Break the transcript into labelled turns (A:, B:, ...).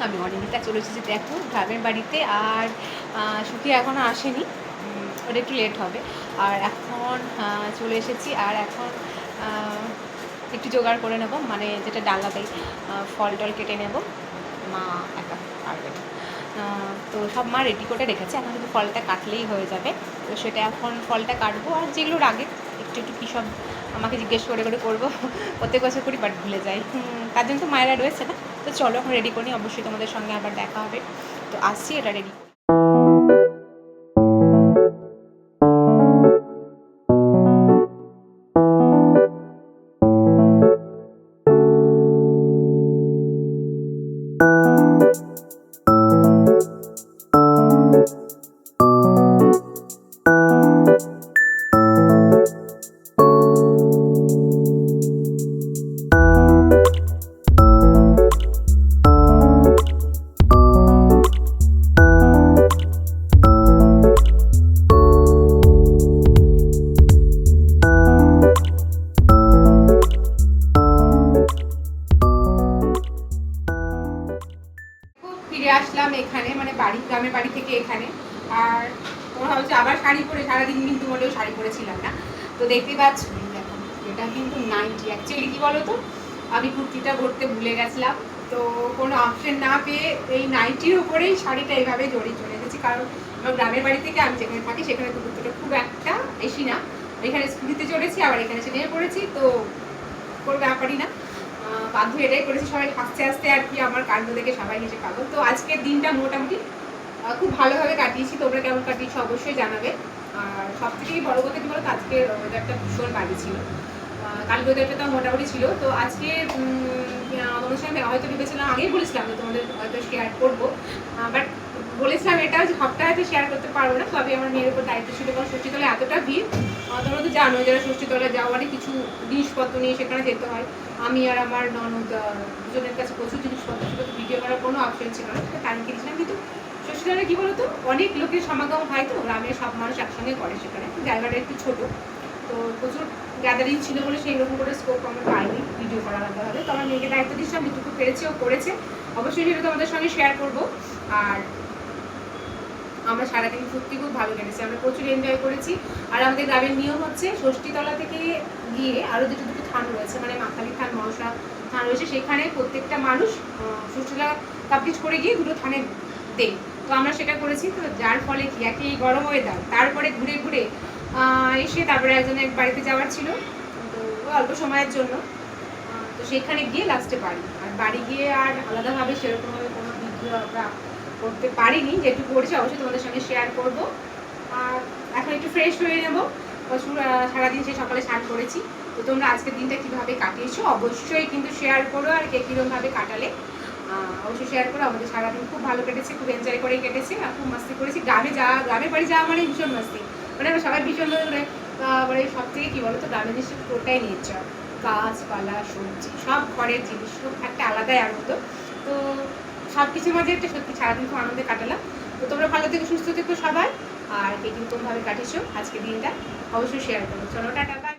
A: আমি অনিন্দিতা চলে এসেছি দেখো গ্রামের বাড়িতে। আর সুখী এখনও আসেনি, ওটা একটু লেট হবে। আর এখন চলে এসেছি, আর এখন একটু জোগাড় করে নেব, মানে যেটা ডালাতেই ফল টল কেটে নেব, মা একা পারবে না। তো সব মা রেডি করে রেখেছে, এখন শুধু ফলটা কাটলেই হয়ে যাবে। তো সেটা এখন ফলটা কাটবো, আর যেগুলোর আগে একটু একটু কী সব আমাকে জিজ্ঞেস করে করে করবো, প্রত্যেক বছর করি বাট ভুলে যাই। তার জন্য তো মায়েরা রয়েছে না। তো চলো এখন রেডি করি, অবশ্যই তোমাদের সঙ্গে আবার দেখা হবে। তো আসছি, এটা রেডি করি। ফিরে আসলাম এখানে, মানে গ্রামের বাড়ি থেকে এখানে। আর তোমরা ভাবছো আবার শাড়ি পরে সারাদিন, কিন্তু বলেও শাড়ি পরেছিলাম না। তো দেখতেই পাচ্ছ দেখো, এটা কিন্তু নাইটি। অ্যাকচুয়ালি কী বলো তো, আমি কুর্তিটা ভরতে ভুলে গেছিলাম। তো কোনো অপশন না পেয়ে এই নাইটির উপরেই শাড়িটা এইভাবে জড়িয়ে চলে এসেছি। কারণ আমার গ্রামের বাড়ি থেকে আমি যেখানে থাকি সেখানে তো কুর্তিটা খুব একটা বেশি না। এখানে স্কুটিতে চড়েছি, আবার এখানে এসে নেমে পড়েছি, তো কোনো ব্যাপারই না। বাধ্য এটাই করেছি, সবাই হাসতে হাসতে আর কি আমার কাণ্ড দেখে সবাই হেসে পাগল। তো আজকের দিনটা মোটামুটি খুব ভালোভাবে কাটিয়েছি। তোমরা কেমন কাটিয়েছো অবশ্যই জানাবে। আর সব থেকেই বড় কথা কি বলতো, আজকে ওয়েদারটা ভীষণ বাজে ছিল। কালকে ওয়েদারটা তো মোটামুটি ছিল। তো আজকে তোমাদের সঙ্গে হয়তো ভেবেছিলাম, আগেই বলেছিলাম যে তোমাদের হয়তো শেয়ার করবো, বাট বলেছিলাম এটা যে সবটা হয়তো শেয়ার করতে পারবো না। তবে আমার মেয়ের উপর দায়িত্ব ছিল, কারণ ষষ্ঠীতলায় এতটা ভিড়। তোমরা তো জানো যারা ষষ্ঠীতলায় যাওয়া মানে কিছু জিনিসপত্র নিয়ে সেখানে যেতে হয়। আমি আর আমার ননদ দুজনের কাছে প্রচুর জিনিসপত্র ছিল, তো ভিডিও করার কোনো অপশন ছিল না, সেটা টাইম কিনেছিলাম। কিন্তু ষষ্ঠীতলায় কী বলতো, অনেক লোকের সমাগম হয়, তো গ্রামের সব মানুষ একসঙ্গে করে, সেখানে জায়গাটা একটু ছোটো। তো প্রচুর গ্যাদারিং ছিল বলে সেই রকম করে স্কোপ আমার পাইনি ভিডিও করা আলাদাভাবে। তো আমার মেয়েকে দায়িত্ব দিচ্ছিলাম, যেটুকু পেরেছে ও করেছে, অবশ্যই সেটা তোমাদের সঙ্গে শেয়ার করবো। আর আমরা সারাদিন সত্যি খুব ভালো কেটেছি, আমরা প্রচুর এনজয় করেছি। আর আমাদের গ্রামের নিয়ম হচ্ছে, ষষ্ঠীতলা থেকে গিয়ে আরও দুটো থান রয়েছে, মানে মাখালি থান, মনসা থান রয়েছে, সেখানে প্রত্যেকটা মানুষ ষষ্ঠীতলা কমপ্লিট করে গিয়ে দুটো থানে দেয়। তো আমরা সেটা করেছি। তো যার ফলে কি একই গরম ওয়েদার, তারপরে ঘুরে ঘুরে এসে তারপরে একজনের বাড়িতে যাওয়ার ছিল, তো অল্প সময়ের জন্য। তো সেখানে গিয়ে লাস্টে বাড়ি, আর বাড়ি গিয়ে আর আলাদাভাবে সেরকমভাবে কোনো ভিডিও আমরা করতে পারিনি। যেটুকু করেছি অবশ্যই তোমাদের সঙ্গে শেয়ার করব। আর এখন একটু ফ্রেশ হয়ে নেবো, প্রচুর সারাদিন সেই সকালে স্নান করেছি। তো তোমরা আজকের দিনটা কীভাবে কাটিয়েছো অবশ্যই কিন্তু শেয়ার করো, আর কে কীরকমভাবে কাটালে অবশ্যই শেয়ার করো। আমাদের সারাদিন খুব ভালো কেটেছে, খুব এনজয় করেই কেটেছে, আর খুব মাস্তি করেছি। গ্রামের বাড়ি যাওয়া মানে ভীষণ মাস্তি, মানে আমরা সবাই ভীষণ মানে সব থেকে কী বলো তো, গ্রামের জিনিস ওটাই নিচ্ছে, গাছপালা, সবজি, সব ঘরের জিনিস, সব একটা আলাদাই আনন্দ। তো সব কিছুর মাঝে একটা সত্যি সারাদিন খুব আনন্দে কাটালাম। তো তোমরা ভালো থেকো, সুস্থ থেকো সবাই। আর কে কীরকমভাবে কাটিয়েছো আজকে দিনটা অবশ্যই শেয়ার করো। চলো, টাটা, বাই।